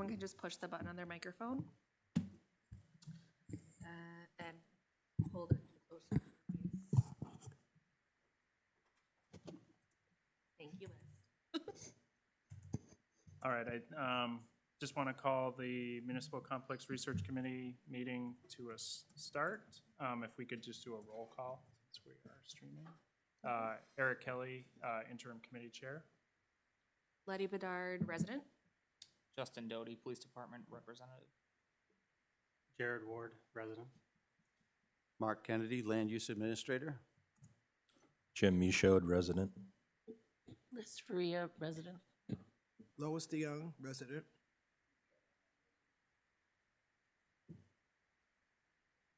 Everyone can just push the button on their microphone. And hold it close to your face. Thank you, Liz. All right, I just want to call the Municipal Complex Research Committee meeting to a start. If we could just do a roll call, since we are streaming. Eric Kelly, Interim Committee Chair. Letty Bedard, resident. Justin Doty, Police Department Representative. Jared Ward, resident. Mark Kennedy, Land Use Administrator. Jim Michaud, resident. Liz Faria, resident. Lois DeYoung, resident.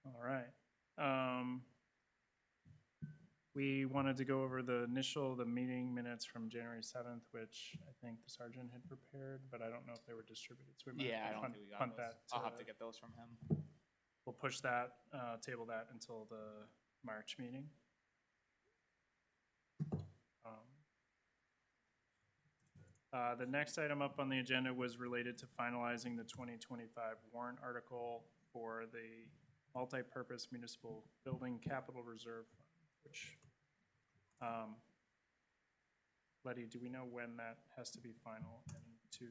All right. We wanted to go over the meeting minutes from January 7th, which I think the sergeant had prepared, but I don't know if they were distributed. So we might Yeah, I have to don't think we got punt those. that. I'll have to get those from him. We'll push that, table that until the March meeting. The next item up on the agenda was related to finalizing the 2025 warrant article for the multi-purpose municipal building capital reserve fund, which, Letty, do we know when that has to be final and to?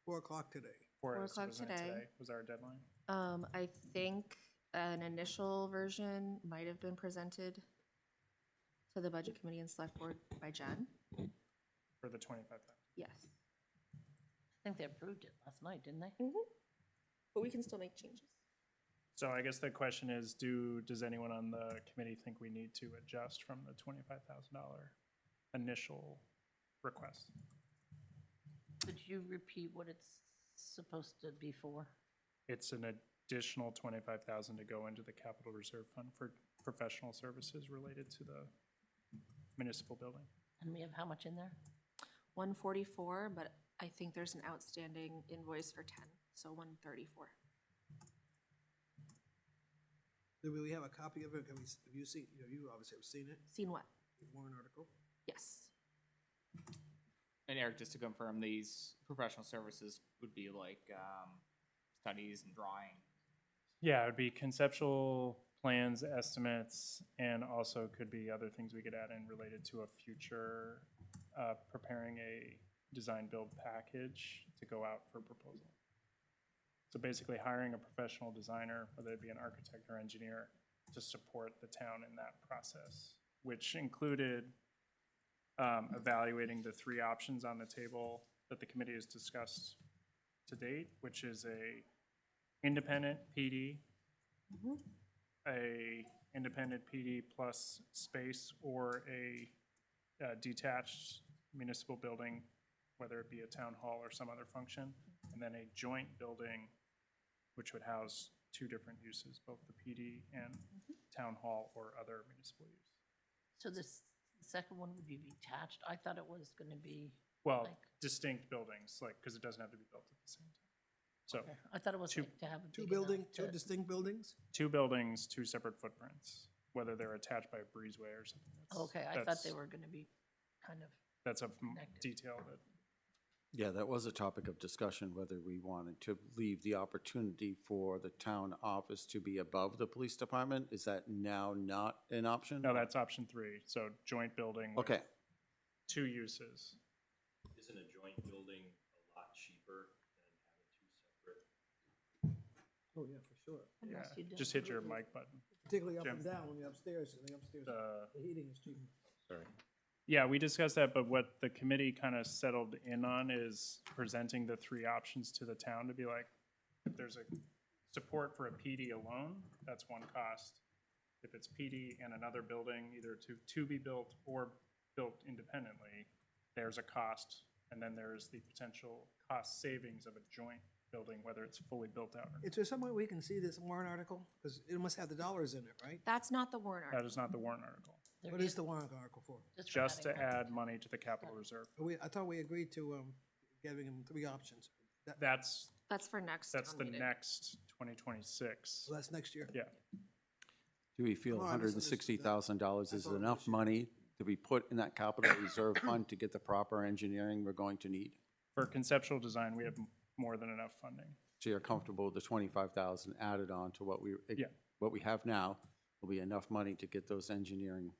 4 o'clock today. 4 o'clock today. Was our deadline? I think an initial version might have been presented to the Budget Committee and Select Board by Jen. For the 25,000? Yes. I think they approved it last night, didn't they? But we can still make changes. So I guess the question is, does anyone on the committee think we need to adjust from the $25,000 initial request? Could you repeat what it's supposed to be for? It's an additional $25,000 to go into the capital reserve fund for professional services related to the municipal building. And we have how much in there? 144, but I think there's an outstanding invoice for 10, so 134. Do we have a copy of it? Have you seen, you obviously have seen it, Seen what? the warrant article? Yes. And Eric, just to confirm, these professional services would be like studies and drawing. Yeah, it would be conceptual plans, estimates, and also could be other things we could add in related to a future, preparing a design build package to go out for proposal. So basically hiring a professional designer, whether it be an architect or engineer, to support the town in that process, which included evaluating the 3 options on the table that the committee has discussed to date, which is a independent PD, a independent PD plus space, or a detached municipal building, whether it be a town hall or some other function, and then a joint building, which would house 2 different uses, both the PD and town hall or other municipal use. So this, the second one would be detached? I thought it was gonna be, Well, Like- distinct buildings, like, because it doesn't have to be built at the same time. So, okay. I thought it was two- like to have a Two big enough buildings, 2 to- distinct buildings? 2 buildings, 2 separate footprints, whether they're attached by a breezeway or something. Okay, I thought they were gonna be kind of, That's of connected. detail that, Yeah, that was a topic of discussion, whether we wanted to leave the opportunity for the town office to be above the police department. Is that now not an option? no, that's option 3. So joint building with Okay, 2 uses. Isn't a joint building a lot cheaper than having 2 separate? Oh, yeah, for sure. Yeah, unless you did. just hit your mic button. Particularly up Jim. and down when you're upstairs, and the upstairs, the heating is cheap. Sorry. Yeah, we discussed that, but what the committee kind of settled in on is presenting the 3 options to the town to be like, if there's a support for a PD alone, that's one cost. If it's PD and another building, either to be built or built independently, there's a cost. And then there's the potential cost savings of a joint building, whether it's fully built out or not. Is there some way we can see this warrant article? Because it must have the dollars in it, right? That's not the warrant That article. is not the warrant article, There What is the warrant article for? for just to adding add money to the capital reserve. I thought we agreed to giving them 3 options. That's That's for next That's town the meeting. next 2026. So that's next year? Yeah. do we feel Oh, I misunderstood that. $160,000 I is thought it enough was- money to be put in that capital reserve fund to get the proper engineering we're going to need? For conceptual design, we have more than enough funding. So you're comfortable with the 25,000 added on to what Yeah. what we have now will be enough money to get those engineering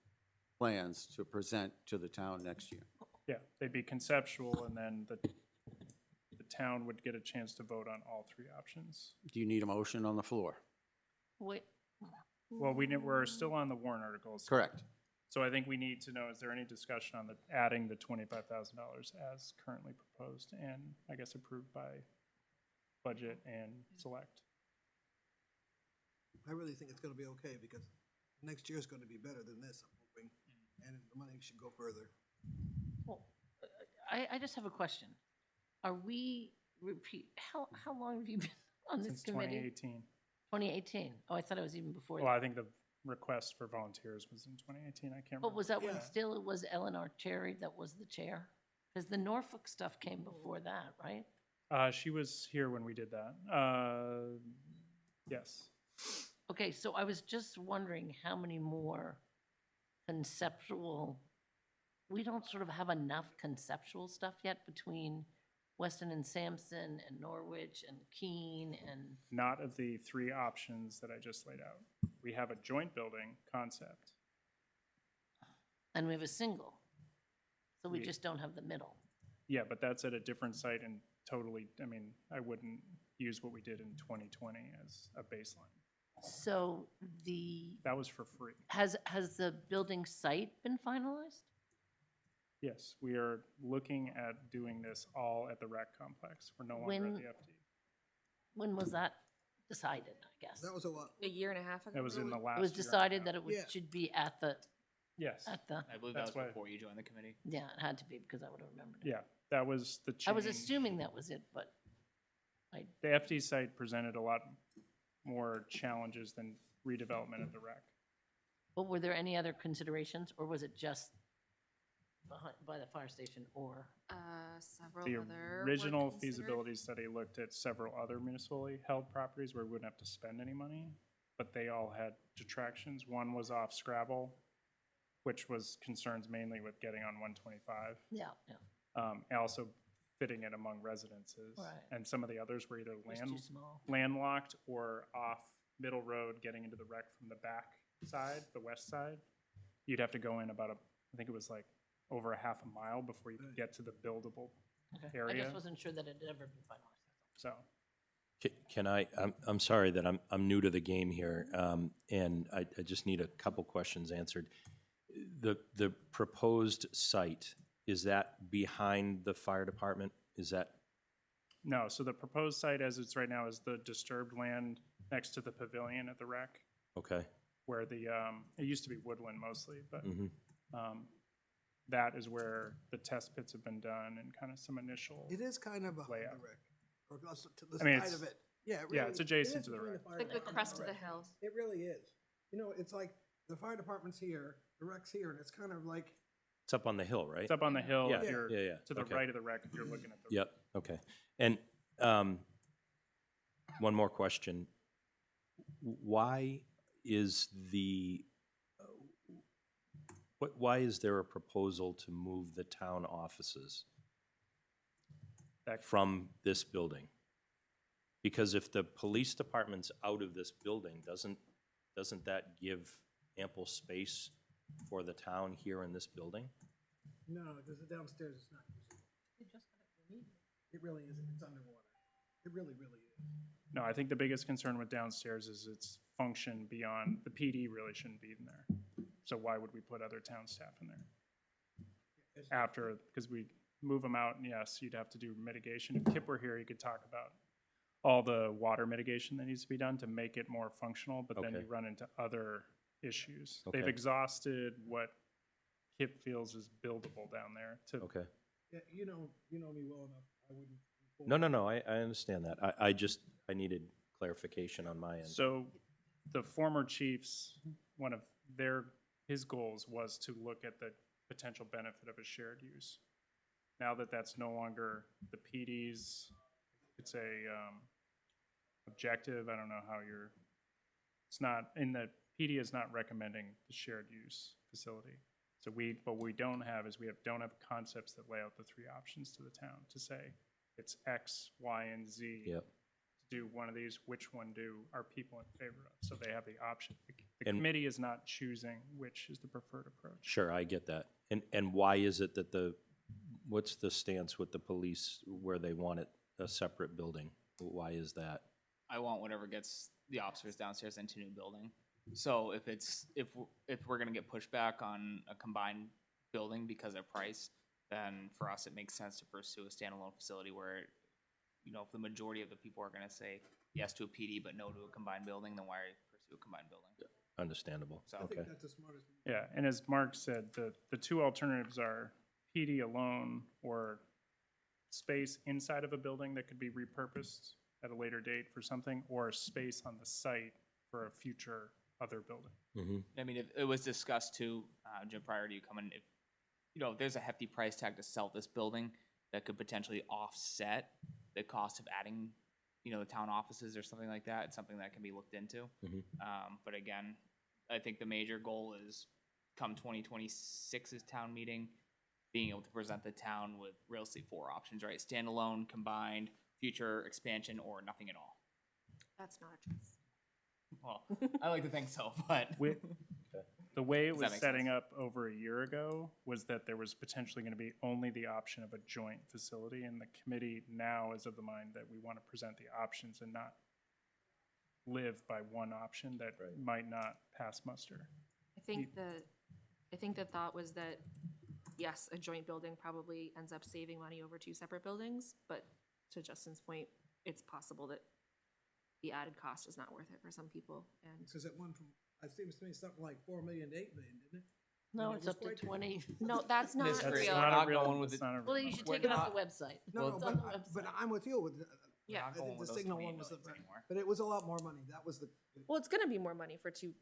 plans to present to the town next year? Yeah, they'd be conceptual, and then the town would get a chance to vote on all three options. Do you need a motion on the floor? Wait, Well, we're still on the warrant articles. Correct. So I think we need to know, is there any discussion on adding the $25,000 as currently proposed and I guess approved by budget and select? I really think it's gonna be okay, because next year's gonna be better than this, I'm hoping, and the money should go further. well, I just have a question. Are we how long have you been on this Since committee? 2018. 2018. Oh, I thought it was even before Well, that. I think the request for volunteers was in 2018. I can't But remember. was that when Yeah. still it was Eleanor Cherry that was the chair? Because the Norfolk stuff came before that, right? She was here when we did that. Yes. Okay, so I was just wondering how many more conceptual, we don't sort of have enough conceptual stuff yet between Weston and Sampson and Norwich and Keene and, Not of the three options that I just laid out. We have a joint building concept. and we have a single. So we We- just don't have the middle. Yeah, but that's at a different site and totally, I mean, I wouldn't use what we did in 2020 as a baseline. So That was for free. has the building site been finalized? Yes, we are looking at doing this all at the rec complex. We're no longer at When- the FD. When was that decided, I guess? That was a lot. A year and a half ago? That was in the last It was year and a decided half. that it Yeah. should be at the, Yes, at the, I believe that That's was why- before you joined the committee. yeah, it had to be because I would have remembered it. yeah, that was the change. I was assuming that was it, but The FD site presented a lot more challenges than redevelopment of the rec. but were there any other considerations, or was it just by the fire station, or? Several The other. were original considered. feasibility study looked at several other municipally held properties where we wouldn't have to spend any money, but they all had detractions. One was off Scrabble, which was concerns mainly with getting on 125. Yeah, yeah, And also fitting it among residences. Right. And some of the others were either it was too small. landlocked or off Middle Road, getting into the wreck from the back side, the west side. You'd have to go in about I think it was like over a half a mile before you could get to the buildable Okay. I area. just wasn't sure that it had ever been finalized. So, Can I, I'm sorry that I'm new to the game here, and I just need a couple questions answered. The proposed site, is that behind the fire department? Is that, no, so the proposed site as it's right now is the disturbed land next to the pavilion at the wreck, okay? where it used to be woodland mostly, but Mhm. that is where the test pits have been done and kind of some initial. It is kind of behind the Layout. wreck, or close to the I mean, side it's- of it. Yeah, it yeah, really- it's adjacent it is to the between wreck. fire Like the department and crest of the wreck. hill. It really is. You know, it's like the fire department's here, the wreck's here, and it's kind of like, It's up on the hill, right? It's up on the hill Yeah, if you're yeah, to the okay. right of the wreck if you're looking at the. Yep, okay. And one more question. Why is why is there a proposal to move the town offices That- from this building? Because if the police department's out of this building, doesn't that give ample space for the town here in this building? no, because the downstairs is not usable. It really isn't. It's underwater. It really, really is. No, I think the biggest concern with downstairs is its function beyond, the PD really shouldn't be in there. So why would we put other town staff in there? It's- After, because we move them out, and yes, you'd have to do mitigation. If Kip were here, he could talk about all the water mitigation that needs to be done to make it more functional, but then you Okay. run into other issues. They've Okay. exhausted what Kip feels is buildable down there to, Okay. Yeah, you know me well enough. I wouldn't. No, I understand that. I needed clarification on my end. so the former chiefs, one of his goals was to look at the potential benefit of a shared use. Now that that's no longer the PD's, it's a objective, I don't know how it's not, the PD is not recommending the shared use facility. So what we don't have is don't have concepts that lay out the three options to the town to say, it's X, Y, and Z. Yep. To do one of these, which one are people in favor of? So they have the option. The And- committee is not choosing which is the preferred approach. Sure, I get that. And why is it that what's the stance with the police where they want it a separate building? Why is that? I want whatever gets the officers downstairs into new building. So if we're gonna get pushback on a combined building because of price, then for us, it makes sense to pursue a standalone facility where, you know, if the majority of the people are gonna say yes to a PD but no to a combined building, then why pursue a combined building? Understandable. So- I Okay. think that's the smartest. Yeah, and as Mark said, the two alternatives are PD alone or space inside of a building that could be repurposed at a later date for something, or space on the site for a future other building. Mm-hmm. I mean, it was discussed too, Jim, prior to you coming, if, you know, if there's a hefty price tag to sell this building that could potentially offset the cost of adding, you know, the town offices or something like that, it's something that can be looked into. Mhm. But again, I think the major goal is come 2026's town meeting, being able to present the town with realistically 4 options, right? Standalone, combined, future expansion, or nothing at all. That's not a choice. Well, I like to think so, but. With, the way it Does that was make setting sense? up over a year ago was that there was potentially going to be only the option of a joint facility, and the committee now is of the mind that we want to present the options and not live by one option that might not pass muster. I think the thought was that, yes, a joint building probably ends up saving money over 2 separate buildings, but to Justin's point, it's possible that the added cost is not worth it for some people, and Because it went from, it seems to me, something like 4 million to 8 million, didn't it? No, it it's was up to quite- 20. no, that's not This That's Great. real. not Not a real, going with that's it. not a Well, real you should We're take it off not- the website. No, It's no, on the but website. I'm with you with, Yeah. Not I going think the with those signal 28 one was the, millions anymore. but it was a lot more money. That was the, Well, it's gonna be more money for two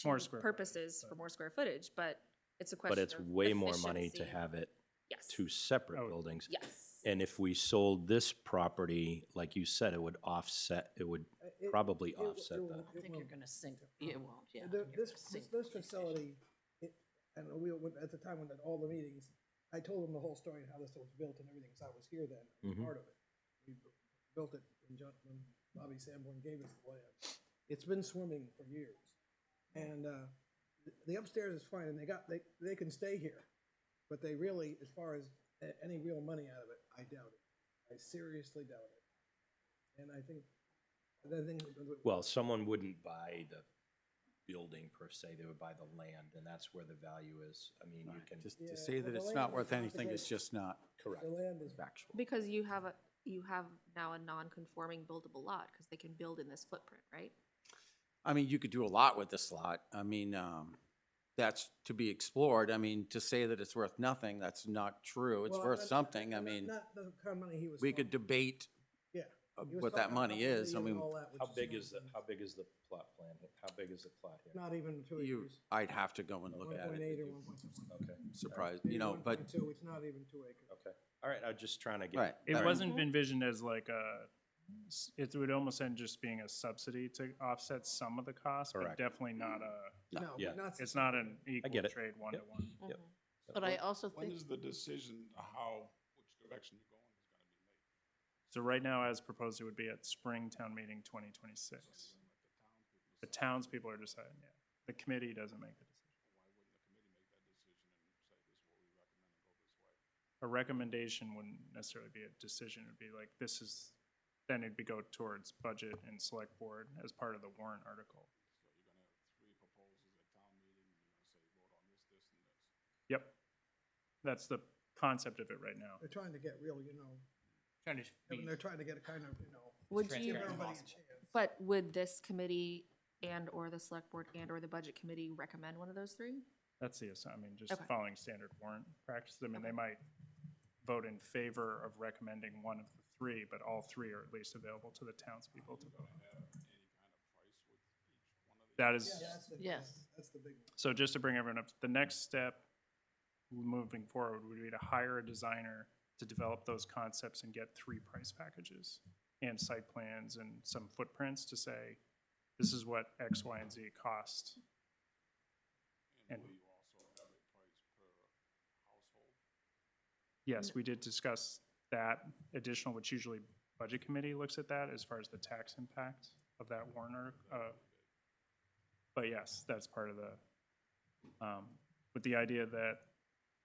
More square footage, purposes, but- for more square footage, but it's a question But it's of way more money to efficiency. have it Yes. 2 separate Oh, buildings. Yes. And if we sold this property, like you said, it would offset, it would it- probably it will- offset it that. will- I think you're gonna sink, you won't, yeah. The- you're This, gonna sink this depreciation. facility, and at the time when all the meetings, I told them the whole story and how this was built and everything, because I was here then, Mhm. part of it. We built it when Bobby Sanborn gave us the land. It's been swimming for years. And, the upstairs is fine, and they can stay here. But they really, as far as any real money out of it, I doubt it. I seriously doubt it. And I think. Well, someone wouldn't buy the building per se, they would buy the land, and that's where the value is. I mean, you can. Just Yeah, to say that well, the it's land not is worth not anything is because- just not Correct. The land is factual. Because you have now a non-conforming buildable lot, because they can build in this footprint, right? I mean, you could do a lot with this lot. I mean, that's to be explored. I mean, to say that it's worth nothing, that's not true. It's Well, worth not- something. I not- mean, Not the kind of money he was. we could talking. debate Yeah. He was what that talking money about is. I million and mean, all that, which How big is small. how big is the plot plan? How big is the plot here? Not even 2 you, acres. I'd have to go and look at 1.8 it. or 1.6. Okay, Surprised, Maybe you know, but 1.2, it's not even 2 acres. okay. All right, I'm just trying to get. Right. It Right. wasn't envisioned as like it would almost end just being a subsidy to offset some of the costs, but Correct. definitely not No, yeah. but not. it's not an equal get it. trade one-to-one. Yep. But I also When think, is the decision how, which direction you're going is gonna be made? So right now, as proposed, it would be at spring town meeting 2026. The townspeople are deciding, yeah. The committee doesn't make the decision. A recommendation wouldn't necessarily be a decision. It'd be like, this is, then it'd be go towards budget and select board as part of the warrant article. Yep. That's the concept of it right now. They're trying to get real, Trying to be they're trying to get a kind of, Would give you, Transparent. everybody a Possible. chance. but would this committee and/or the select board and/or the budget committee recommend one of those 3? That's the, I mean, just Okay. following standard warrant practices. I mean, they might vote in favor of recommending one of the 3, but all 3 are at least available to the townspeople to vote. That is, yes. That's the big one. so just to bring everyone up, the next step moving forward would be to hire a designer to develop those concepts and get 3 price packages and site plans and some footprints to say, this is what X, Y, and Z cost. And yes, we did discuss that additional, which usually Budget Committee looks at that as far as the tax impact of that warrant article. But yes, that's part of the, with the idea that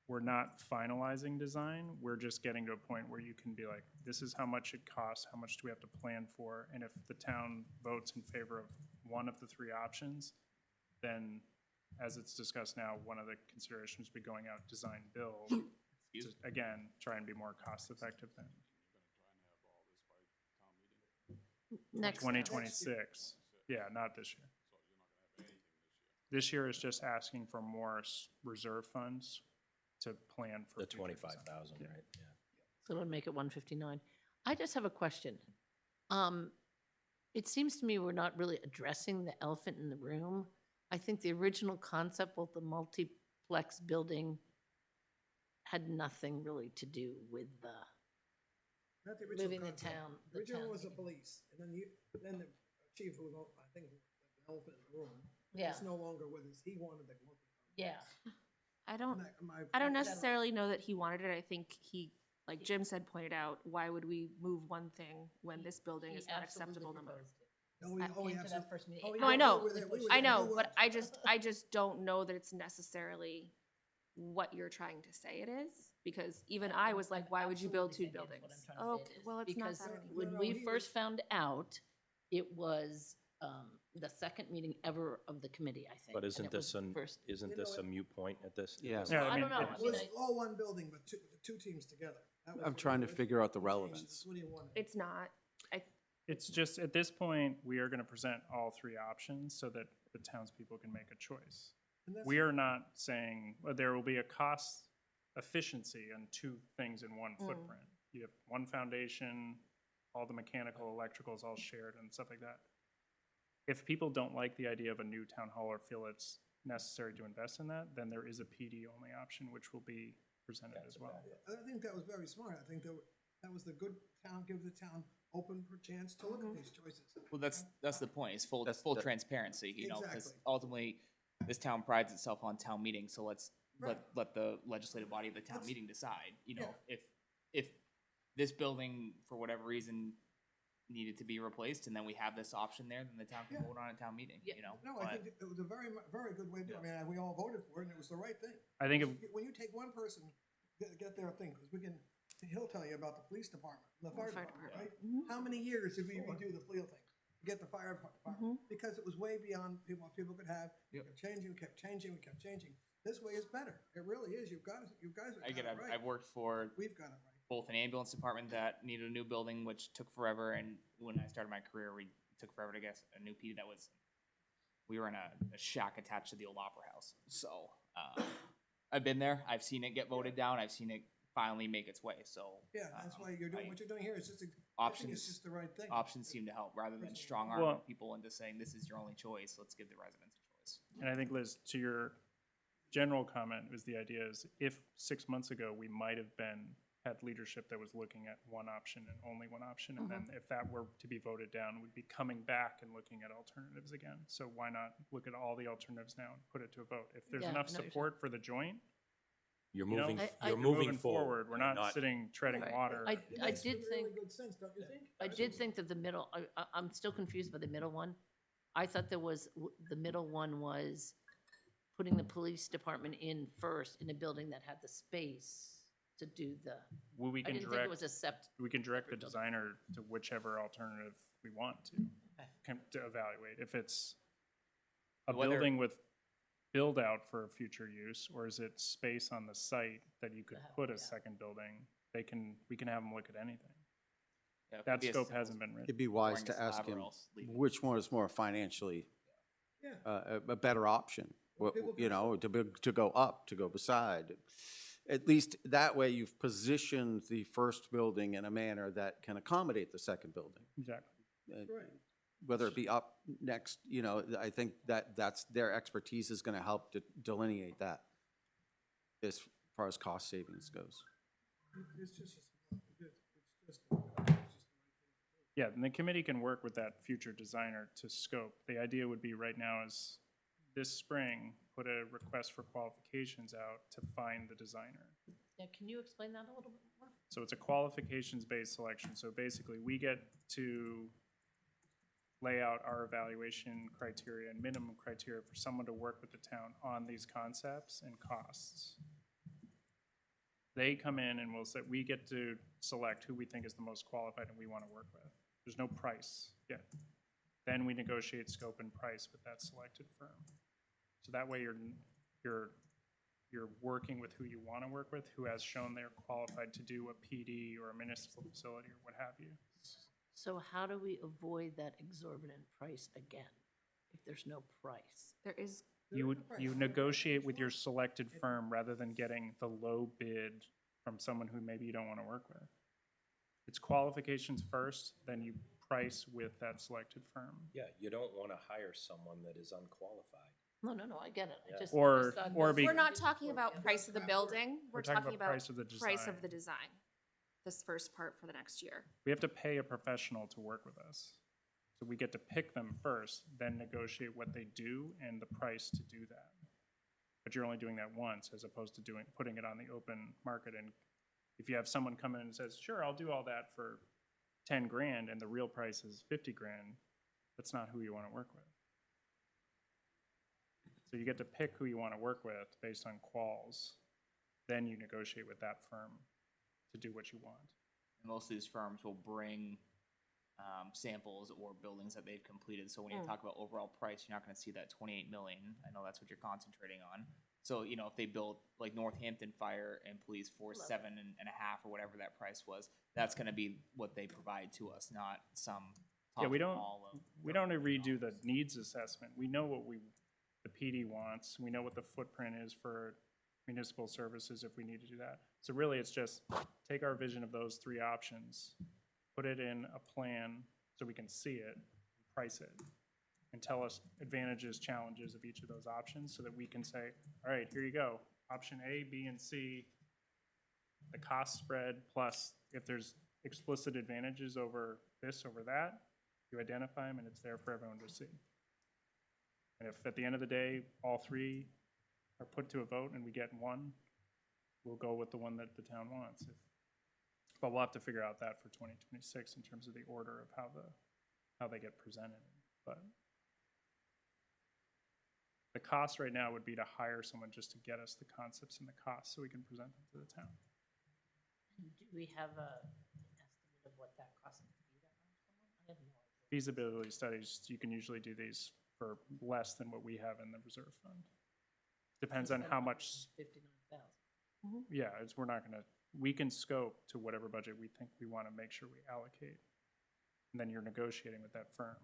we're not finalizing design, we're just getting to a point where you can be like, this is how much it costs, how much do we have to plan for? And if the town votes in favor of one of the three options, then as it's discussed now, one of the considerations would be going out design build. To, again, try and be more cost effective than Next. 2026. Yeah, not this year. This year is just asking for more reserve funds to plan for. The future 25,000, design. right? Yeah. So it'll make it 159. I just have a question. It seems to me we're not really addressing the elephant in the room. I think the original concept of the multiplex building had nothing really to do with the Not the original moving the concept. town. The original was the meeting. police, and then the chief, who, I think, was the elephant in the room, Yeah, is no longer with us. He wanted the multi. yeah. I don't, Am I don't Is that- necessarily know that he wanted it. I think he, like Jim said, pointed out, why would we move one thing when this building He is not absolutely acceptable to move? proposed it. Oh, I he came to absolutely- that first meeting. oh, No, I know. we were there, we were I there. know, We but were. I just don't know that it's necessarily what you're trying to say it is, because even I was like, why would you build two Absolutely think buildings? it is what I'm trying to say Okay, it is. well, it's not Because that anymore. when No, we he first was- found out, it was the second meeting ever of the committee, I think. But and isn't it was this an, first. isn't You this know a mute point at this? Yeah. this- Yeah, I don't know. it's- It was all one building, but two teams together. That was I'm the trying to original figure out the change. relevance. That's what he wanted. It's not. It's just, at this point, we are gonna present all three options so that the townspeople can make a choice. And that's- We are not saying, well, there will be a cost efficiency on two things in one footprint. You have one foundation, all the mechanical, electrical is all shared and stuff like that. If people don't like the idea of a new town hall or feel it's necessary to invest in that, then there is a PD-only option, which will be presented as well. I think that was very smart. I think that was the good town, give the town open for chance to look at these choices. Well, that's the point. It's full That's- full that- transparency, you know, because Exactly. ultimately this town prides itself on town meeting. So let's Right. let the legislative body of the town Let's- meeting decide. You know, Yeah. if this building for whatever reason needed to be replaced, and then we have this option there, then the town can Yeah. vote on a town meeting. Yeah. You know, No, but I think it was a very good way to do it. I mean, we all voted for it, and it was the right thing. I think if, When you take one person, get their thing, because he'll tell you about the police department, the fire Fire department, department. right? Mhm. How many years did we redo the FLEO thing? To get the fire department, Mhm. because it was way beyond what people could have. We Yep. kept changing, we kept changing. This way is better. It really is. You guys have got it right. I've worked for We've got it right. both an ambulance department that needed a new building, which took forever, and when I started my career, we took forever to get a new PD that was, we were in a shack attached to the old Opera House. So, I've been there, I've seen it get voted down, I've seen it finally make its way, so. Yeah, that's why you're doing, what you're doing here is just, I think it's Options, just the right thing. options seem to help, rather than Personally. strong Well- arming people into saying, this is your only choice, let's give the residents a choice. and I think, Liz, to your general comment, was the idea is if 6 months ago, we might have had leadership that was looking at one option and only one option, and then if that were to be voted down, we'd be coming back and looking at alternatives again. So why not look at all the alternatives now and put it to a vote? If there's Yeah, I enough know what you're support for the joint, You're you know, moving, I- you're We're moving forward. We're You're not sitting treading Right. water. I It makes did really think, good sense, don't you think? I did think that the middle, I'm still confused by the middle one. I thought the middle one was putting the police department in first in a building that had the space to do the, We I can didn't think it was direct, a sept, we can direct the building. designer to whichever alternative we want to, to evaluate. If it's a Whether- building with build out for future use, or is it space on the site that you could put a Yeah. second building? We can have them look at anything. Yeah, it could That be as scope simple hasn't as been written. It'd be wise pouring a to ask slab or him else leave it. which one is more financially Yeah. a better option. What, people you can- know, to go up, to go beside. At least that way you've positioned the first building in a manner that can accommodate the second building. Exactly. Right. Whether it be up next, you know, I think that's their expertise is gonna help to delineate that as far as cost savings goes. It's just, Yeah, and the committee can work with that future designer to scope. The idea would be right now is this spring, put a request for qualifications out to find the designer. yeah, can you explain that a little bit more? So it's a qualifications-based selection. So basically, we get to lay out our evaluation criteria and minimum criteria for someone to work with the town on these concepts and costs. They come in and we'll say, we get to select who we think is the most qualified and we want to work with. There's no price yet. Then we negotiate scope and price with that selected firm. So that way you're working with who you want to work with, who has shown they're qualified to do a PD or a municipal facility or what have you. So how do we avoid that exorbitant price again, if there's no price? There is, You negotiate with your selected firm rather than getting the low bid from someone who maybe you don't want to work with. It's qualifications first, then you price with that selected firm. Yeah, you don't want to hire someone that is unqualified. No, I get it. I just Or thought or this- be- we're not talking about price of the building, we're talking about price of the price design. of the design. This first part for the next year. We have to pay a professional to work with us. So we get to pick them first, then negotiate what they do and the price to do that. But you're only doing that once as opposed to putting it on the open market. And if you have someone come in and says, sure, I'll do all that for 10 grand and the real price is 50 grand, that's not who you want to work with. So you get to pick who you want to work with based on quals. Then you negotiate with that firm to do what you want. And most of these firms will bring samples or buildings that they've completed. So when you talk about overall price, you're not going to see that 28 million. I know that's what you're concentrating on. So, you know, if they built like Northampton Fire and Police for 7.5 or whatever that price was, that's going to be what they provide to us, not some. Yeah, we don't all redo the needs assessment. We know what the PD wants. We know what the footprint is for municipal services if we need to do that. So really, it's just take our vision of those three options, put it in a plan so we can see it, price it, and tell us advantages, challenges of each of those options so that we can say, all right, here you go. Option A, B, and C, the cost spread, plus if there's explicit advantages over this, over that, you identify them and it's there for everyone to see. And if at the end of the day, all three are put to a vote and we get one, we'll go with the one that the town wants. But we'll have to figure out that for 2026 in terms of the order of how they get presented. But the cost right now would be to hire someone just to get us the concepts and the costs so we can present them to the town. Do we have a estimate of what that cost would be to hire someone? I have no idea. Feasibility studies, you can usually do these for less than what we have in the reserve fund. Depends on how much. 59,000. Yeah, we're not gonna, we can scope to whatever budget we think we wanna make sure we allocate. And then you're negotiating with that firm.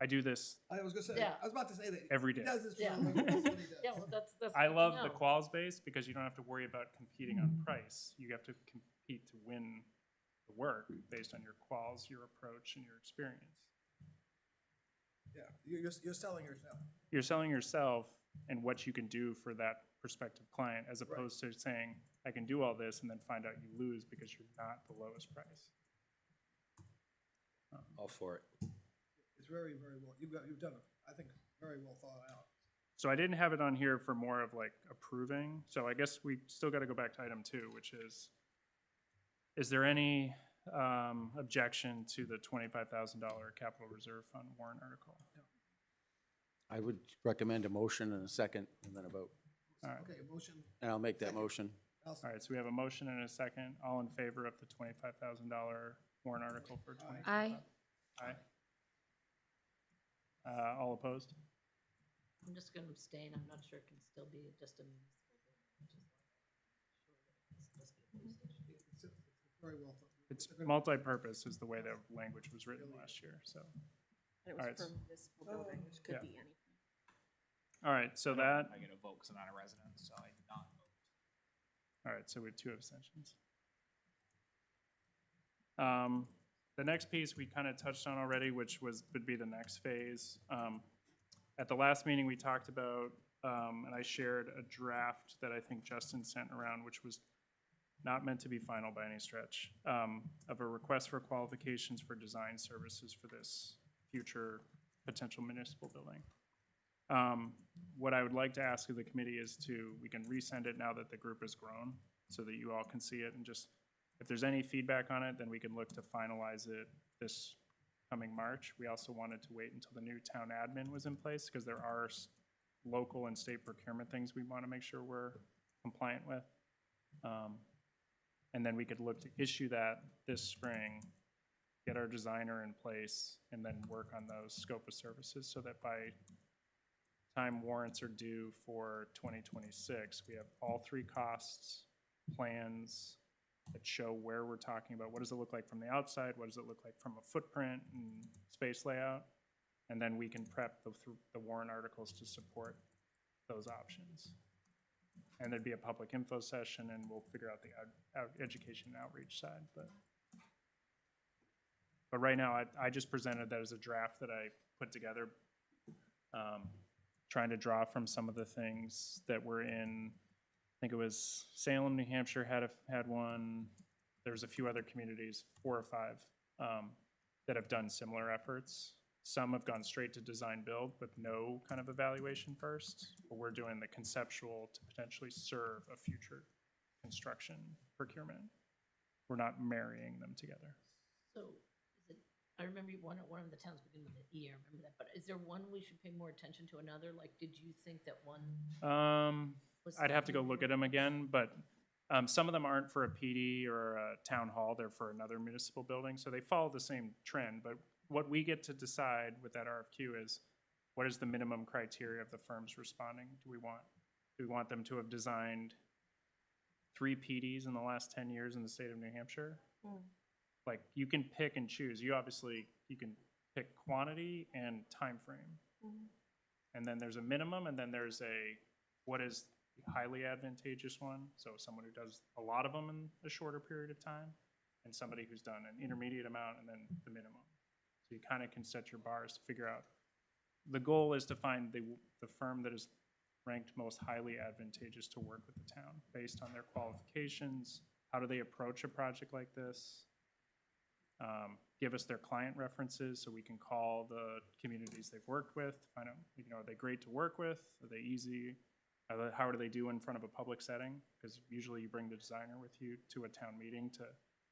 I do this I was gonna say, Yeah. I was about to say that. every day. He does this for Yeah. a living. That's what he does. Yeah, well, that's I good to love the know. quals base because you don't have to worry about competing on price. You have to compete to win the work based on your quals, your approach, and your experience. Yeah, you're selling yourself. You're selling yourself and what you can do for that prospective client, as opposed to saying, I can do all this and then find out you lose because you're not the lowest price. All for it. It's very, very well, you've done it, I think, very well thought out. So I didn't have it on here for more of like approving, so I guess we still gotta go back to item 2, which is there any objection to the $25,000 capital reserve fund warrant article? I would recommend a motion and a second, and then a vote. All right. Okay, motion. And I'll make that motion. All right, so we have a motion and a second. All in favor of the $25,000 warrant article for 2025? Aye. Aye. All opposed? I'm just gonna abstain. I'm not sure it can still be just a municipal building, which is why I'm sure that it's just be a police station. It's very well thought. It's multi-purpose is the way the language was written last year, so. And it All was right. for municipal building, which could Yeah. be anything. All right, so that, I get a vote because I'm not a resident, so I did not vote. all right, so we have 2 abstentions. The next piece we kind of touched on already, which would be the next phase. At the last meeting, we talked about, and I shared a draft that I think Justin sent around, which was not meant to be final by any stretch, of a request for qualifications for design services for this future potential municipal building. What I would like to ask of the committee is we can resend it now that the group has grown, so that you all can see it, and just, if there's any feedback on it, then we can look to finalize it this coming March. We also wanted to wait until the new town admin was in place, because there are local and state procurement things we want to make sure we're compliant with. And then we could look to issue that this spring, get our designer in place, and then work on those scope of services, so that by time warrants are due for 2026, we have all three costs, plans that show where we're talking about. What does it look like from the outside? What does it look like from a footprint and space layout? And then we can prep the warrant articles to support those options. And there'd be a public info session, and we'll figure out the education and outreach side. But right now, I just presented that as a draft that I put together, trying to draw from some of the things that were in, I think it was Salem, New Hampshire had one. There's a few other communities, 4 or 5, that have done similar efforts. Some have gone straight to design build with no kind of evaluation first, but we're doing the conceptual to potentially serve a future construction procurement. We're not marrying them together. So, is it, I remember one of the towns beginning with an E, I remember that, but is there one we should pay more attention to another? Like, did you think that one was? I'd have to go look at them again, but some of them aren't for a PD or a town hall, they're for another municipal building, so they follow the same trend, but what we get to decide with that RFQ is, what is the minimum criteria of the firms responding? Do we want them to have designed 3 PDs in the last 10 years in the state of New Hampshire? Like, you can pick and choose. You can pick quantity and time frame. And then there's a minimum, and then there's what is the highly advantageous one? So someone who does a lot of them in a shorter period of time, and somebody who's done an intermediate amount, and then the minimum. So you kind of can set your bars to figure out. The goal is to find the firm that is ranked most highly advantageous to work with the town based on their qualifications. How do they approach a project like this? Give us their client references so we can call the communities they've worked with, find out, are they great to work with? Are they easy? How do they do in front of a public setting? Because usually you bring the designer with you to a town meeting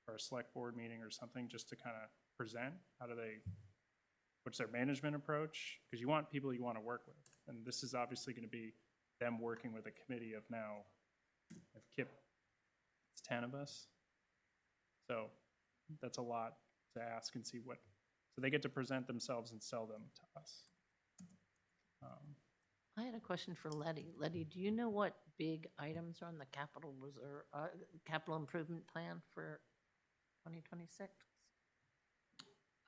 or a select board meeting or something, just to kind of present. What's their management approach? Because you want people you want to work with. And this is obviously going to be them working with a committee of Kip, it's 10 of us. So that's a lot to ask and see so they get to present themselves and sell them to us. I had a question for Letty. Letty, do you know what big items are on the capital improvement plan for 2026?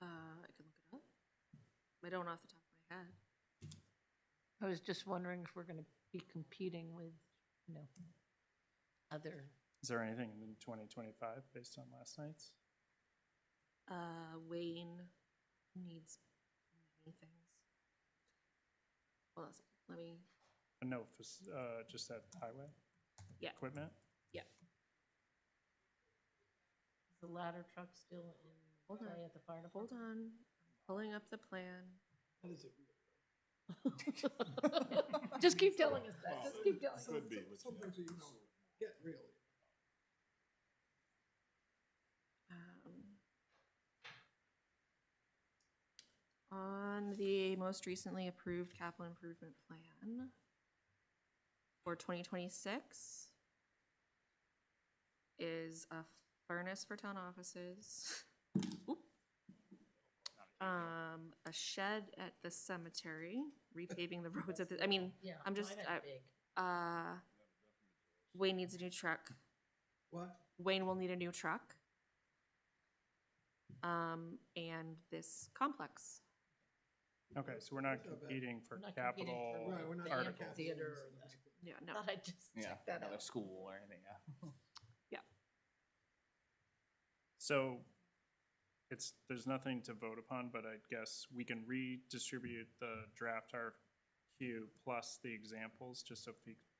I could look it up. I don't off the top of my head. I was just wondering if we're going to be competing with, other. Is there anything in 2025 based on last night's? Wayne needs many things. Hold on a second. Let me. No, just that highway? Yeah. Equipment? Yeah. Is the ladder truck still in play at the fire Hold department? on. I'm pulling up the plan. How does it real? Just keep telling us that. Just keep telling us. Could be. Some things that you don't get really. On the most recently approved capital improvement plan for 2026 is a furnace for town offices, a shed at the cemetery, repaving the roads at the, Yeah. I'm just, I meant big. Wayne needs a new truck. What? Wayne will need a new truck. And this complex. Okay, so we're not Not bad. competing for We're not competing capital for Right, we're not. the articles. amphitheater or the. Yeah, no. Thought I'd just check that another out. school or anything, yeah. So there's nothing to vote upon, but I guess we can redistribute the draft RFQ plus the examples, just so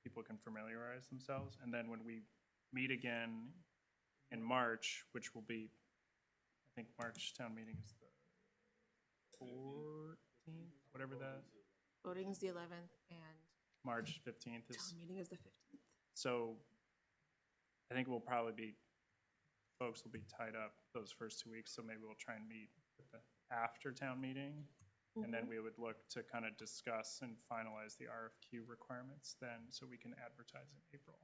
people can familiarize themselves. And then when we meet again in March, which will be, I think March town meeting is the 14th, whatever that, Voting's the 11th and March 15th is, town meeting is the 15th. so I think we'll probably be, folks will be tied up those first 2 weeks, so maybe we'll try and meet at the after town meeting. And then we would look to kind of discuss and finalize the RFQ requirements then, so we can advertise in April.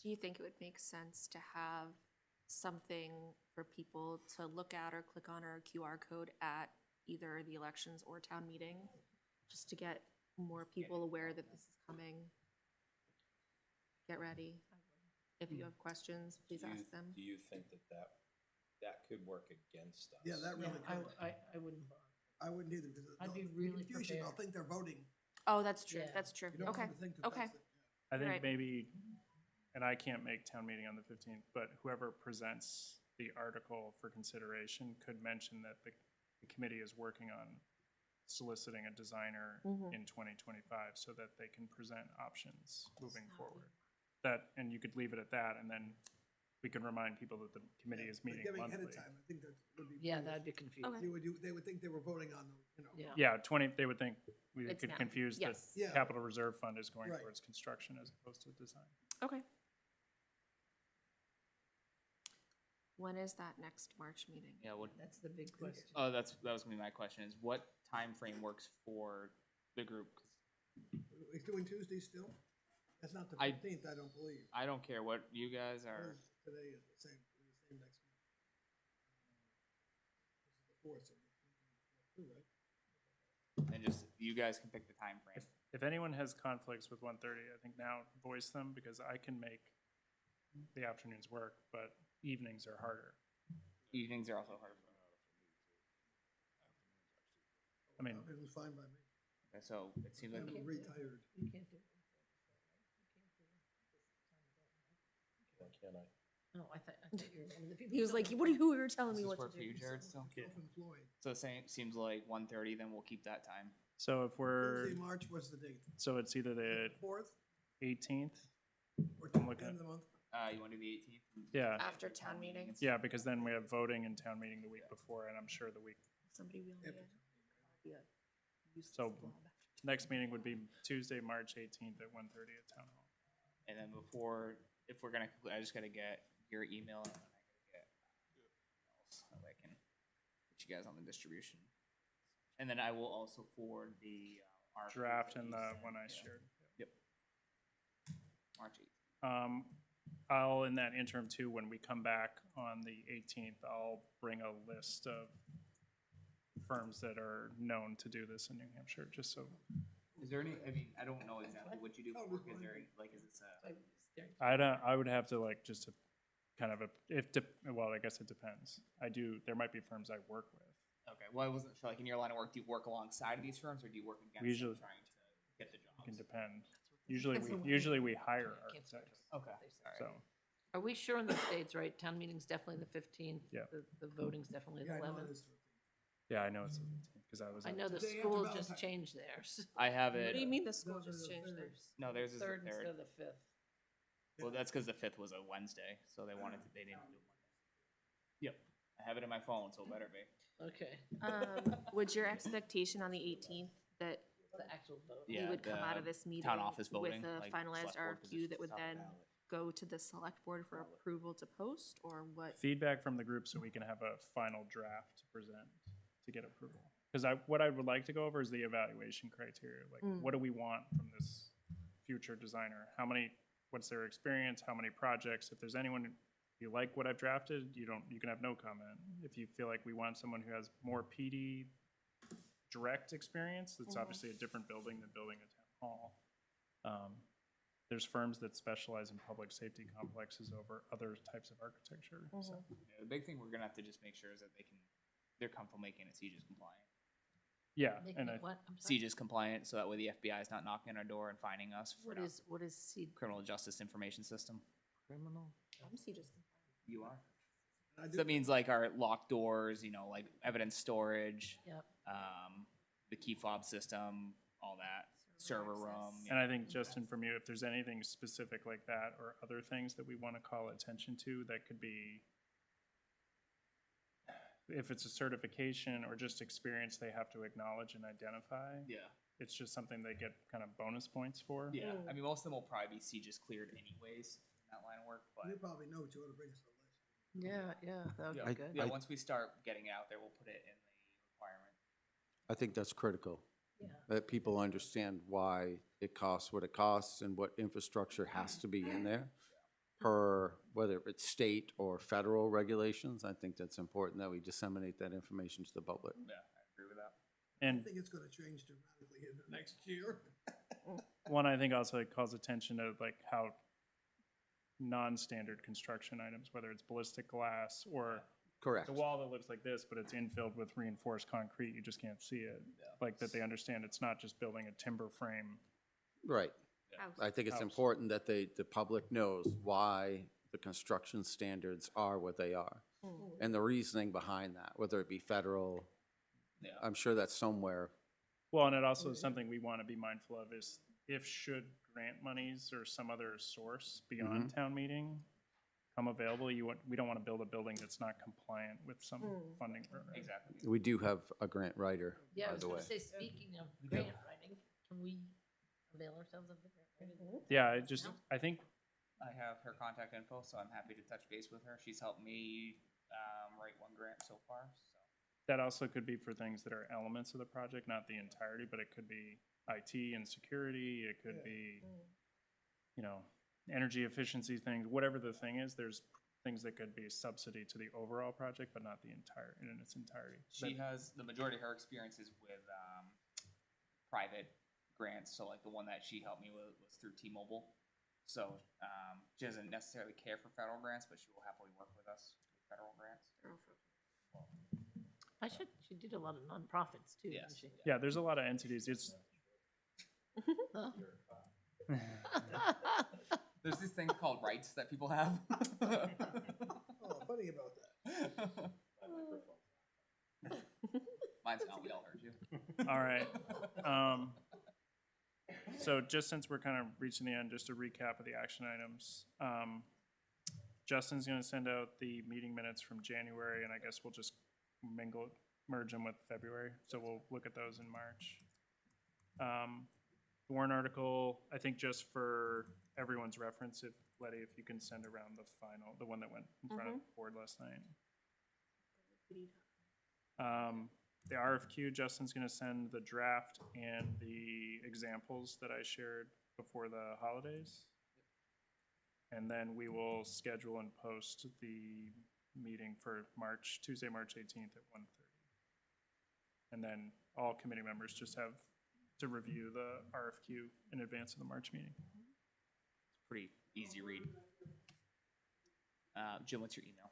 Do you think it would make sense to have something for people to look at or click on, or a QR code at either the elections or town meeting? Just to get more people aware that this is coming. Get ready. If you have questions, please ask them. Do you think that could work against us? Yeah, that Yeah, really could. I wouldn't bother. I wouldn't either, because I'd be the really confusion, I'll prepared. think they're voting. Oh, that's true, Yeah. that's true. You don't Okay, want them to think that okay. that's the- I think Right. maybe, and I can't make town meeting on the 15th, but whoever presents the article for consideration could mention that the committee is working on soliciting a designer in 2025 so that they can present options moving forward. That, and you could leave it at that, and then we can remind people that the committee is But meeting Getting ahead monthly. of time, I think that would be. Yeah, foolish. that'd be confusing. Okay. They would think they were voting on the, Yeah. Yeah, 20, they would think, we It's could now. confuse that Yes. Yeah. capital reserve fund is going Right. towards construction as opposed to design. Okay. When is that next March meeting? Yeah, what, That's the big question. oh, that was gonna be my question, is what time frame works for the group? 'Cause We're doing Tuesday still? That's not the I- 15th, I don't believe. I don't care what you guys are, Because Today is the same next month. This is the 4th, so we're right? and just, you guys can pick the time frame. If anyone has conflicts with 1:30, I think now voice them, because I can make the afternoons work, but evenings are harder. Evenings are also hard for me. I mean, It was fine by me. Okay, so it seems like, I'm retired. You can't do it. Can I? No, I thought you were one of the people. He was that like, don't what are you telling does me this what work to for you, do? Jared, still? Self-employed. So same, seems like 1:30, then we'll keep that time. so if we're, Tuesday, March, what's the date? so it's either the 4th 18th, or I'm looking end at- of the month? You wanna do the 18th? yeah, After town meeting? yeah, because then we have voting and town meeting the week before, and I'm sure the week, Somebody wheel me Every in. Yeah. Useless So- blob. next meeting would be Tuesday, March 18th at 1:30 at Town Hall. And then before, if we're gonna conclude, I just gotta get your email and then I gotta get else so I can put you guys on the distribution. And then I will also forward the RFP Draft that and you the sent, one I yeah. shared. Yep. March 8th. I'll, in that interim too, when we come back on the 18th, I'll bring a list of firms that are known to do this in New Hampshire, just so, Is there any, I mean, I don't know exactly what you do for work, is there, like, is this a, I would have to like, just to kind of, well, I guess it depends. There might be firms I work with. okay, well, I wasn't sure, like, in your line of work, do you work alongside of these firms, or do you work against Usually- them trying to get the It can jobs? depend. Usually we hire architects, Okay, so. alright. Are we sure on the dates, right? Town meeting's definitely the 15th. Yeah. The voting's definitely the Yeah, I know it 11th. is. Yeah, I know it's, because I was. I at- know the Day after school just Valentine's. changed theirs. I have What do you it, mean the school No, just the changed third. theirs? no, theirs is the Third instead third. of the 5th. Well, that's because the 5th was a Wednesday, so they wanted to, they didn't do it Monday. Yep, I have it in my phone, so it better be. Okay, Would your expectation on the 18th that the actual vote. we Yeah, would come out of the this meeting town office with voting, a like, finalized select board RFQ that would positions. then go to the select board for approval to post, or what? Feedback from the group so we can have a final draft to present to get approval. Because what I would like to go over is the evaluation criteria, like, what do we want from this future designer? What's their experience, how many projects? If there's anyone, if you like what I've drafted, you can have no comment. If you feel like we want someone who has more PD direct experience, it's obviously a different building than building a town hall. There's firms that specialize in public safety complexes over other types of architecture, so. Yeah, the big thing we're gonna have to just make sure is that they're comfortable making it CJIS compliant. Yeah, Making and it what? I'm sorry. CJIS compliant, so that way the FBI is not knocking on our door and finding us for What is seed criminal justice information system. criminal? I'm just. You are? I So do- that means like our locked doors, like evidence storage, Yep. the key fob system, all that, server room. And I think, Justin, from you, if there's anything specific like that or other things that we want to call attention to, that could be, if it's a certification or just experience they have to acknowledge and identify. Yeah. It's just something they get kind of bonus points for. Yeah. I mean, most of them will probably be CJIS cleared anyways in that line of work, but. You probably know what you ought to bring us a list. Yeah, that would Yeah, be good. yeah, once we start getting it out there, we'll put it in the requirement. I think that's critical, Yeah. that people understand why it costs what it costs and what infrastructure has to be in there per, whether it's state or federal regulations. I think that's important that we disseminate that information to the public. Yeah, I agree with that. I And think it's gonna change dramatically in the next year. one, I think also it calls attention to like how non-standard construction items, whether it's ballistic glass or Correct. the wall that looks like this, but it's infilled with reinforced concrete, you just can't see it. Yeah. Like that they understand it's not just building a timber frame. Right. House. I think it's House. important that the public knows why the construction standards are what they are. And the reasoning behind that, whether it be federal, Yeah. I'm sure that's somewhere. Well, and it also is something we want to be mindful of is if should grant monies or some other source beyond town meeting come available, we don't want to build a building that's not compliant with some funding program. Exactly. We do have a grant writer, Yeah, I by was the way. gonna say, speaking of grant writing, can we avail ourselves of the grant writing? Yeah, I think, I have her contact info, so I'm happy to touch base with her. She's helped me write one grant so far, so. that also could be for things that are elements of the project, not the entirety, but it could be IT and security, it could be, you know, energy efficiency things, whatever the thing is, there's things that could be a subsidy to the overall project, but not in its entirety. She has, the majority of her experience is with private grants, so like the one that she helped me with was through T-Mobile. So she doesn't necessarily care for federal grants, but she will happily work with us with federal grants. She did a lot of nonprofits too, didn't Yes. she? Yeah, there's a lot of entities, it's, Huh? There's this thing called rights that people have. Oh, funny about that. Mine's not, we all heard you. all right. So just since we're kind of reaching the end, just a recap of the action items. Justin's gonna send out the meeting minutes from January, and I guess we'll just merge them with February, so we'll look at those in March. Warrant article, I think just for everyone's reference, if, Letty, if you can send around the one that went in front of the board last night. The RFQ, Justin's gonna send the draft and the examples that I shared before the holidays. And then we will schedule and post the meeting for Tuesday, March 18th at 1:30. And then all committee members just have to review the RFQ in advance of the March meeting. Pretty easy read. Jim, what's your email?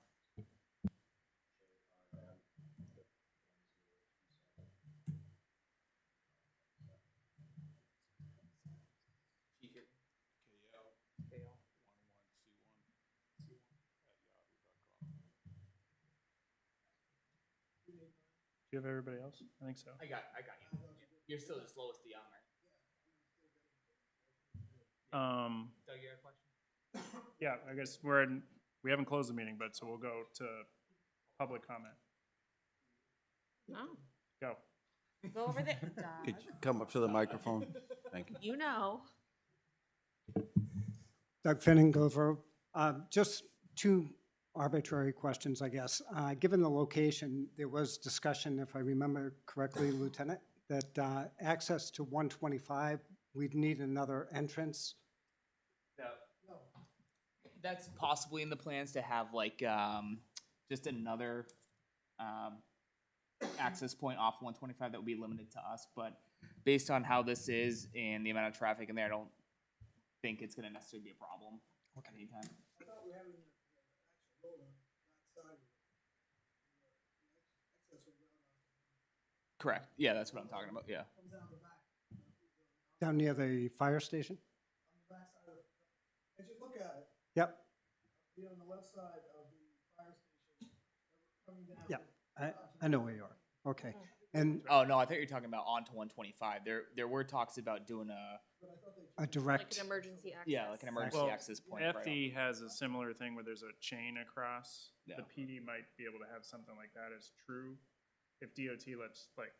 Do you have everybody else? I think so. I got you. You're still the slowest young, right? Doug, you had a question? Yeah, I guess we haven't closed the meeting, but so we'll go to public comment. No, Go. go over there. Could you come up to the microphone? Thank you. You know. Doug Finningover. Just two arbitrary questions, I guess. Given the location, there was discussion, if I remember correctly, Lieutenant, that access to 125, we'd need another entrance. No. That's possibly in the plans to have like just another access point off 125 that would be limited to us, but based on how this is and the amount of traffic in there, I don't think it's going to necessarily be a problem anytime. I thought we had an actual road on that side. Access road Correct. Yeah, that's what I'm talking about. Yeah. comes down the back. Down near the fire station? On the back side of, as you look at it, Yep, be on the left side of the fire station, coming down. Yep. I know where you are. Okay. And Oh, no, I thought you were talking about onto 125. There were talks about doing a Like direct, an emergency access. yeah, like an emergency Well, access point. right on. FD has a similar thing where there's a chain across. Yeah. The PD might be able to have something like that as true. If DOT lets like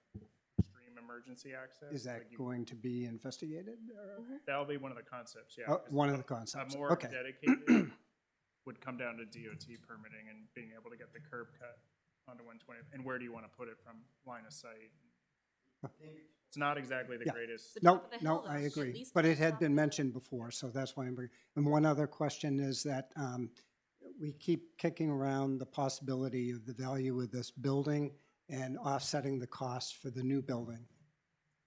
extreme emergency access. is that like you- going to be investigated? Or? That'll be one of the concepts, yeah. Oh, 'cause one of a- the concepts, A more okay. dedicated would come down to DOT permitting and being able to get the curb cut onto 120. And where do you want to put it from line of sight? It's not exactly the Yeah. greatest. The No, top of the no, hill, I though, at agree. least But to it the had top been of the hill. mentioned before, so that's why I'm bringing. And one other question is that we keep kicking around the possibility of the value of this building and offsetting the cost for the new building.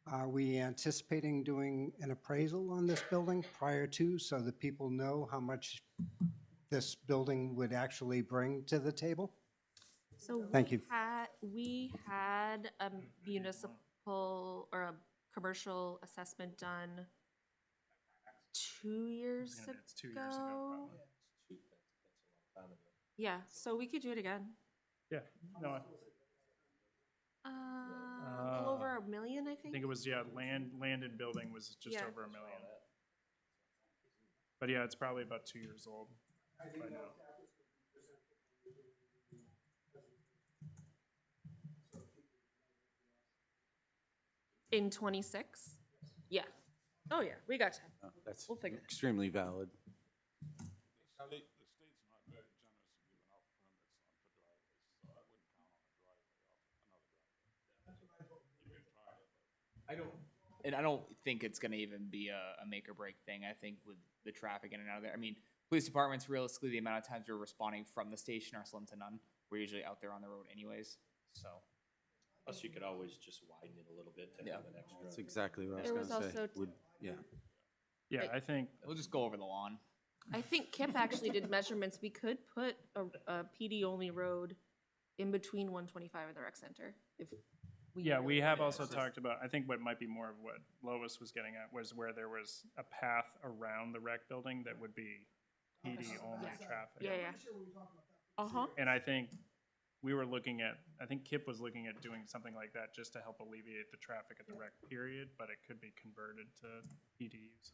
Are we anticipating doing an appraisal on this building prior to, so that people know how much this building would actually bring to the table? So Thank you. we had a municipal or a commercial assessment done 2 years ago. It's 2 years ago. probably. Yeah, so we could do it again. Yeah, no, A little over $1 million, I I think. think it was, yeah, land and building was just Yeah. over $1 million. But yeah, it's probably about 2 years old by now. In 26? Yeah. Oh, yeah, we got time. That's We'll figure it out. extremely valid. The state's not very generous in giving out permits for driveways, so I wouldn't count on a driveway off another driveway. You can try it, but. And I don't think it's gonna even be a make or break thing. I think with the traffic in and out of there, I mean, police departments, realistically, the amount of times we're responding from the station are slim to none. We're usually out there on the road anyways, so. Plus, you could always just widen it a little bit to Yeah. have an extra. That's exactly what I There was was gonna say. also- Would, yeah. Yeah, I think, We'll just go over the lawn. I think Kip actually did measurements. We could put a PD-only road in between 125 and the rec center if we. yeah, we really have wanted also to. talked about, I think what might be more of what Lois was getting at was where there was a path around the rec building that would be PD-only traffic. Yeah, yeah. Uh-huh. And I think we were looking at, I think Kip was looking at doing something like that just to help alleviate the traffic at the rec period, but it could be converted to PD use.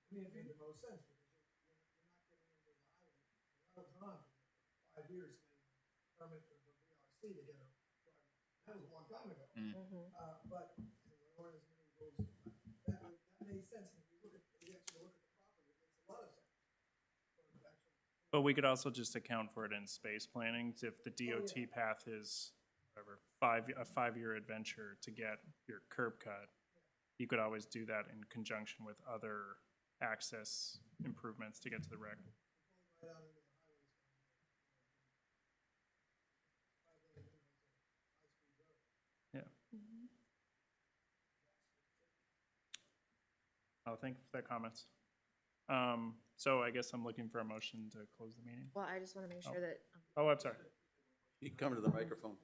To me, it made the most sense, because you're not getting into the highway. That was on for 5 years, getting a permit for the VRC to get a driveway. That was a long time ago. But there weren't as many rules. That made sense, and if you look at, if you actually look at the property, it makes a lot of sense. But we could also just account for it in space planning. If the DOT path is, whatever, a 5-year adventure to get your curb cut, you could always do that in conjunction with other access improvements to get to the rec. Yeah. Oh, thank you for that comments. So I guess I'm looking for a motion to close the meeting. Well, I just want to make sure that Oh, I'm sorry. You can come to the microphone.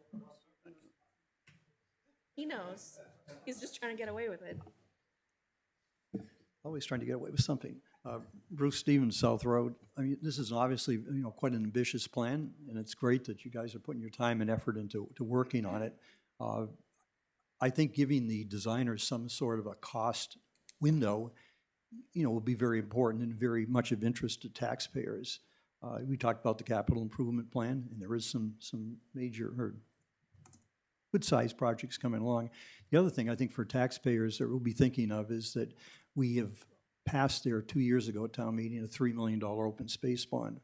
he knows. He's just trying to get away with it. Always trying to get away with something. Bruce Stevens, South Road. I mean, this is obviously, quite an ambitious plan, and it's great that you guys are putting your time and effort into working on it. I think giving the designers some sort of a cost window, will be very important and very much of interest to taxpayers. We talked about the capital improvement plan, and there is some major or good-sized projects coming along. The other thing I think for taxpayers that we'll be thinking of is that we have passed there 2 years ago at town meeting a $3 million open space bond.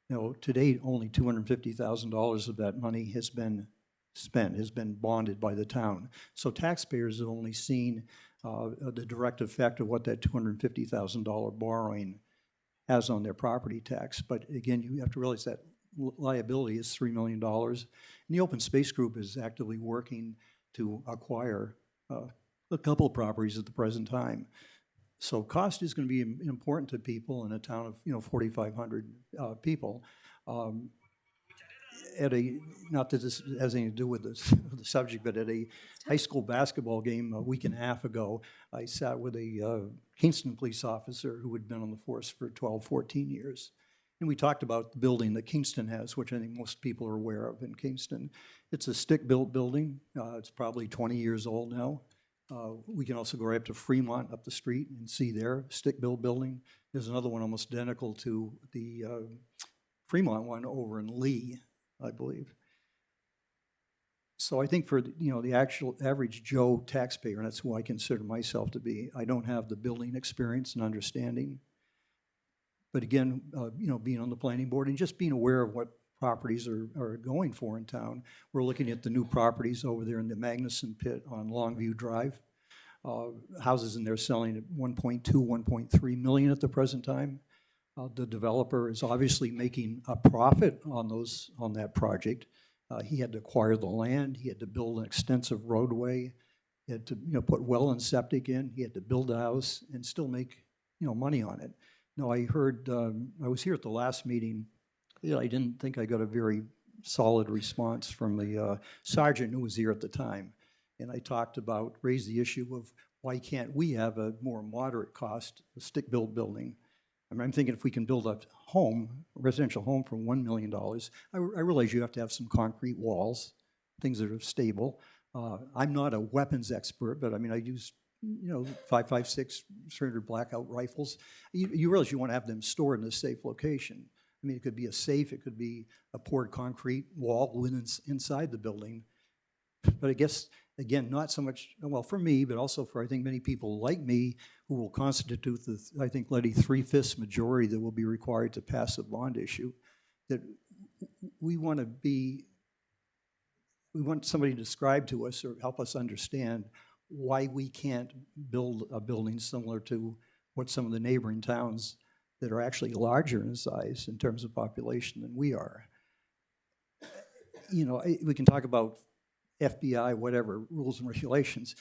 Now, to date, only $250,000 of that money has been spent, has been bonded by the town. So taxpayers have only seen the direct effect of what that $250,000 borrowing has on their property tax. But again, you have to realize that liability is $3 million. And the Open Space Group is actively working to acquire a couple of properties at the present time. So cost is going to be important to people in a town of 4,500 people. Not that this has anything to do with the subject, but at a high school basketball game a week and a half ago, I sat with a Kingston police officer who had been on the force for 12, 14 years. And we talked about the building that Kingston has, which I think most people are aware of in Kingston. It's a stick-built building. It's probably 20 years old now. We can also go right up to Fremont up the street and see their stick-built building. There's another one almost identical to the Fremont one over in Lee, I believe. So I think for, the actual average Joe taxpayer, and that's who I consider myself to be, I don't have the building experience and understanding. But again, being on the planning board and just being aware of what properties are going for in town. We're looking at the new properties over there in the Magnuson Pit on Longview Drive. Houses in there selling at 1.2, 1.3 million at the present time. The developer is obviously making a profit on that project. He had to acquire the land. He had to build an extensive roadway. He had to, put well and septic in. He had to build a house and still make, money on it. Now, I heard, I was here at the last meeting. I didn't think I got a very solid response from the sergeant who was here at the time. And I raised the issue of why can't we have a more moderate cost, a stick-built building? I mean, I'm thinking if we can build a residential home for $1 million, I realize you have to have some concrete walls, things that are stable. I'm not a weapons expert, but I mean, I use 5.56 300 blackout rifles. You realize you want to have them stored in a safe location. I mean, it could be a safe, it could be a poured concrete wall inside the building. But I guess, again, not so much, well, for me, but also for, I think, many people like me who will constitute the, I think, Letty, 3/5 majority that will be required to pass a bond issue, that we want somebody to describe to us or help us understand why we can't build a building similar to what some of the neighboring towns that are actually larger in size in terms of population than we are. We can talk about FBI, whatever, rules and regulations,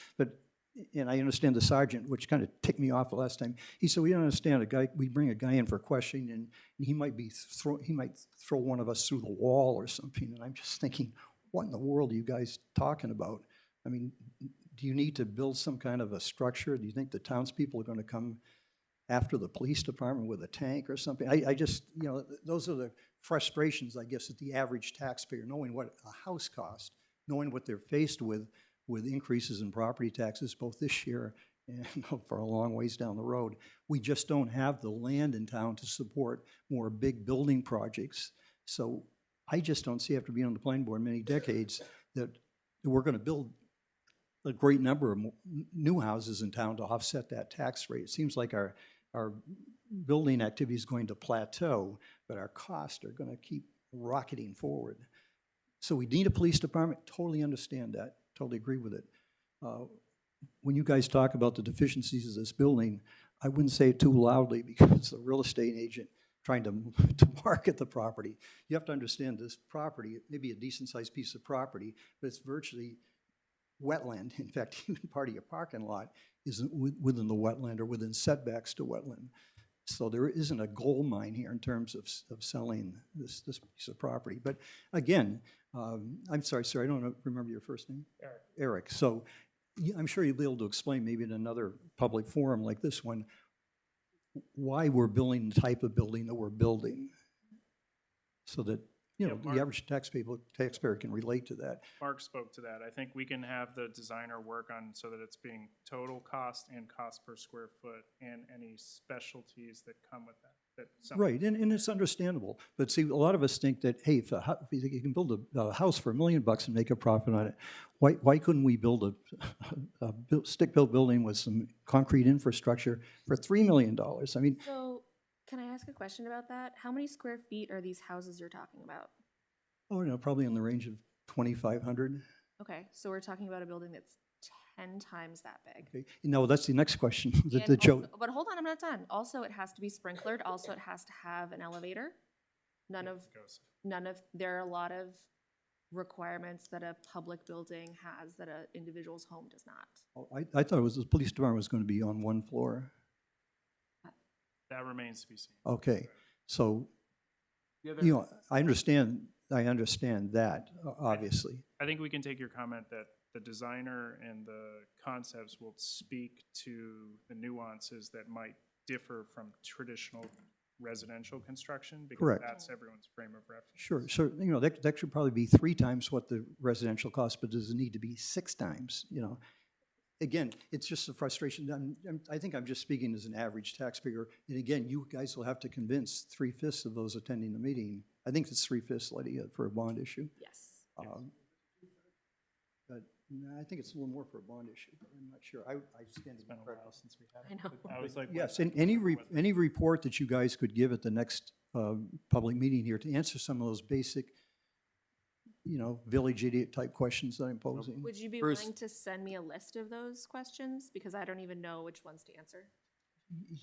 and I understand the sergeant, which kind of ticked me off the last time. He said, we don't understand we bring a guy in for questioning and he might throw one of us through the wall or something. And I'm just thinking, what in the world are you guys talking about? I mean, do you need to build some kind of a structure? Do you think the townspeople are going to come after the police department with a tank or something? I just, those are the frustrations, I guess, that the average taxpayer, knowing what a house costs, knowing what they're faced with increases in property taxes both this year and for a long ways down the road. We just don't have the land in town to support more big building projects. So I just don't see, after being on the planning board many decades, that we're going to build a great number of new houses in town to offset that tax rate. It seems like our building activity is going to plateau, but our costs are going to keep rocketing forward. So we need a police department, totally understand that, totally agree with it. When you guys talk about the deficiencies of this building, I wouldn't say it too loudly because it's a real estate agent trying to market the property. You have to understand this property, it may be a decent sized piece of property, but it's virtually wetland. In fact, even part of your parking lot isn't within the wetland or within setbacks to wetland. So there isn't a gold mine here in terms of selling this piece of property. But again, I'm sorry, sir, I don't remember your first name? Eric. Eric. So I'm sure you'll be able to explain maybe in another public forum like this one why we're building the type of building that we're building so that Mark, the average taxpayer can relate to that. Mark spoke to that. I think we can have the designer work on so that it's being total cost and cost per square foot and any specialties that come with that. Right, and it's understandable. But see, a lot of us think that, hey, if you can build a house for $1 million and make a profit on it, why couldn't we build a stick-built building with some concrete infrastructure for $3 million? I mean, So, can I ask a question about that? How many square feet are these houses you're talking about? probably in the range of 2,500. Okay, so we're talking about a building that's 10 times that big. Okay. No, that's the next question. And also, but hold on, I'm not done. Also, it has to be sprinklered. Also, it has to have an elevator. There are a lot of requirements that a public building has that an individual's home does not. I thought the police department was going to be on one floor. That remains to be seen. Okay, so, I understand that, obviously. I think we can take your comment that the designer and the concepts will speak to the nuances that might differ from traditional residential construction, because Correct. that's everyone's frame of reference. Sure, so, that should probably be 3 times what the residential cost, but does it need to be 6 times, Again, it's just a frustration. I think I'm just speaking as an average taxpayer. And again, you guys will have to convince 3/5 of those attending the meeting. I think it's 3/5, Lydia, for a bond issue. Yes. But no, I think it's a little more for a bond issue. I'm not sure. I stand It's to been be a corrected. while since we had I it. know. I was like. Yes, what- and any report that you guys could give at the next public meeting here to answer some of those basic, village idiot type questions that I'm posing. Would you be Bruce- willing to send me a list of those questions? Because I don't even know which ones to answer.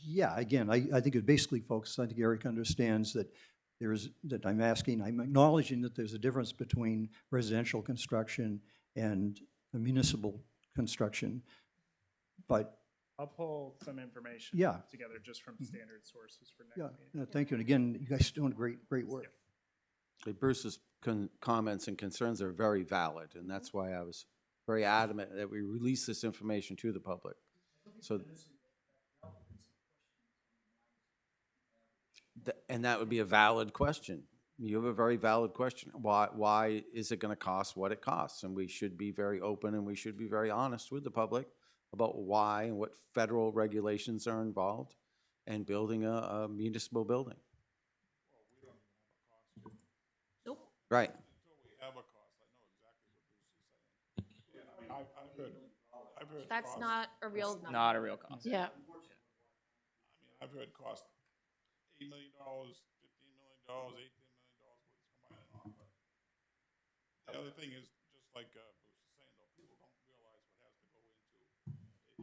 Yeah, again, I think it basically focuses, I think Eric understands that I'm acknowledging that there's a difference between residential construction and municipal construction. But, I'll pull some information Yeah. together just from standard sources for next yeah, meeting. thank you. And again, you guys are doing great work. Bruce's comments and concerns are very valid, and that's why I was very adamant that we release this information to the public. So, and that would be a valid question. You have a very valid question. Why is it going to cost what it costs? And we should be very open and we should be very honest with the public about why and what federal regulations are involved in building a municipal building. Nope. Right. Until we have a cost, I know exactly what Bruce is saying. I mean, I've heard That's costs. not a real number. Not a real cost. Yeah, I mean, I've heard cost $8 million, $15 million, $18 million, what it's combining on, but the other thing is, just like Bruce is saying, though, people don't realize what has to go into a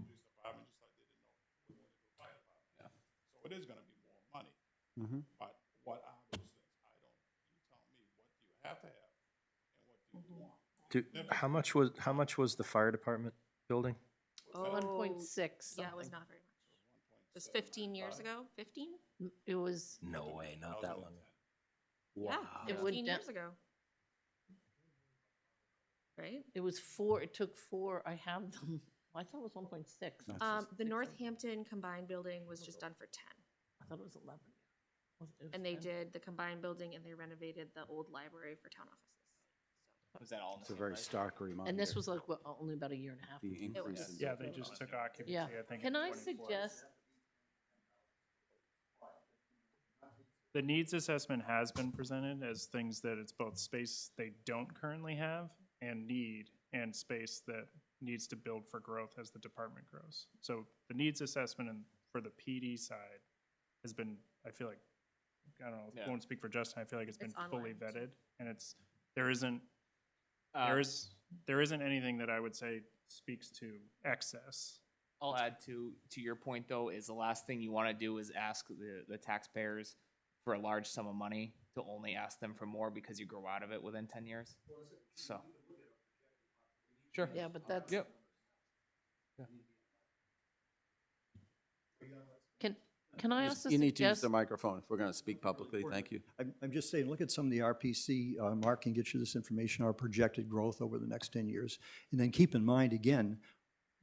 police department, just like they didn't know what went into a fire department. So it is gonna be more money, Mhm. but what are those things? You tell me, what do you have to have, and what do you want? How much was the fire department building? Oh, 1.6 yeah, it was something. not very much. It was 15 years ago, 15? It was, No way, not that long. Yeah, It 15 would years ago. Right? it was 4, it took 4, I have them, I thought it was 1.6. The Northampton combined building was just done for 10. I thought it was 11. Was it And they 10? did the combined building and they renovated the old library for town offices. Was that all in the It's a same very price? stark reminder. And this was like, what, only about a year and a half. The ago. increase was. in- Yeah, they just took occupancy, Yeah. I think. Can in I 24. suggest, The needs assessment has been presented as things that it's both space they don't currently have and need, and space that needs to build for growth as the department grows. So the needs assessment and for the PD side has been, I feel like, I don't know, Yeah. I won't speak for Justin, I feel like it's been It's fully online. vetted, and there isn't Uh, there isn't anything that I would say speaks to excess. I'll add to your point though, is the last thing you want to do is ask the taxpayers for a large sum of money to only ask them for more because you grow out of it within 10 years. So. Sure. yeah, but that's, Yep. can I also You need to use suggest, the microphone if we're going to speak publicly. Thank you. I'm just saying, look at some of the RPC, Mark can get you this information, our projected growth over the next 10 years. And then keep in mind, again,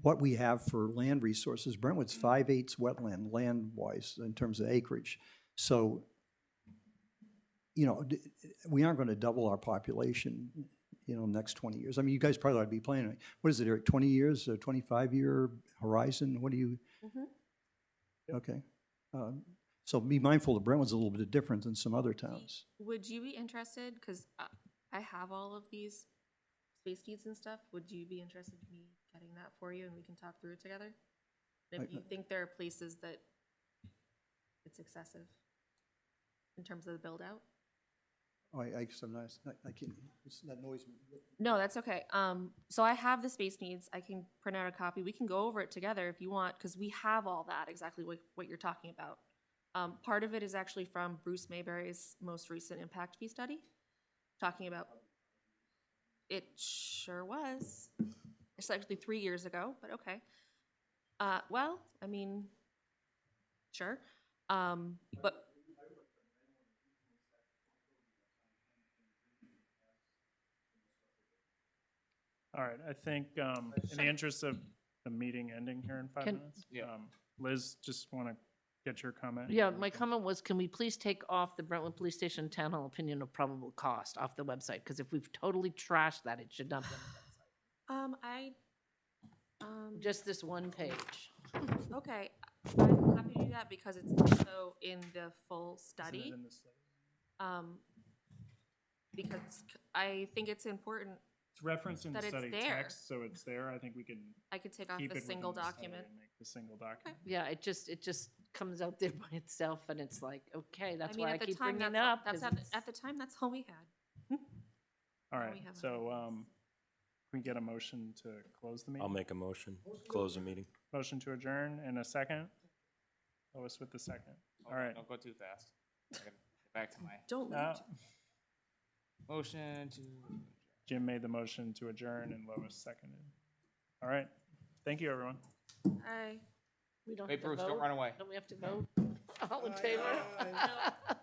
what we have for land resources. Brentwood's 5/8 wetland, land-wise, in terms of acreage. So, we aren't going to double our population, next 20 years. I mean, you guys probably ought to be planning, what is it, Eric, 20 years, a 25-year horizon? What do you? Mhm. Okay. So be mindful that Brentwood's a little bit different than some other towns. Would you be interested, because I have all of these space needs and stuff, would you be interested in me getting that for you and we can talk through it together? If you think there are places that it's excessive in terms of the build out? Oh, I guess I'm not, I can't, that noise. No, that's okay. So I have the space needs. I can print out a copy. We can go over it together if you want, because we have all that, exactly what you're talking about. Part of it is actually from Bruce Mayberry's most recent impact fee study, talking about, it sure was. It's actually 3 years ago, but okay. Well, I mean, sure. But All right, I think, in the interest of the meeting ending here in 5 Can- minutes, Yeah. Liz, just want to get your comment? Yeah, my comment was, can we please take off the Brentwood Police Station Town Hall opinion of probable cost off the website? Because if we've totally trashed that, it should not be on the website. Just this one page. Okay, I'm happy to do that because it's also in the full Isn't it study. in the slate? Because I think it's important, It's referenced in the that it's study there. text, so it's there. I think we can I could take off keep the it within single the study document. and make the single document. Yeah, it just comes out there by itself, and it's like, okay, that's mean, why I at the keep time, bringing it that's all- up. 'cause That's it's- at the time, that's all we had. All Now right, we have so, other things. can we get a motion to close the meeting? I'll make a motion, close the meeting. Motion to adjourn in a second. Lois with the second. All right. Don't go too fast. I gotta get back to my Don't leave. Now, motion to. Jim made the motion to adjourn and Lois seconded. All right. Thank you, everyone. Aye. We don't Wait, have to Bruce, don't vote? run away. Don't we have to vote? All in favor? Aye.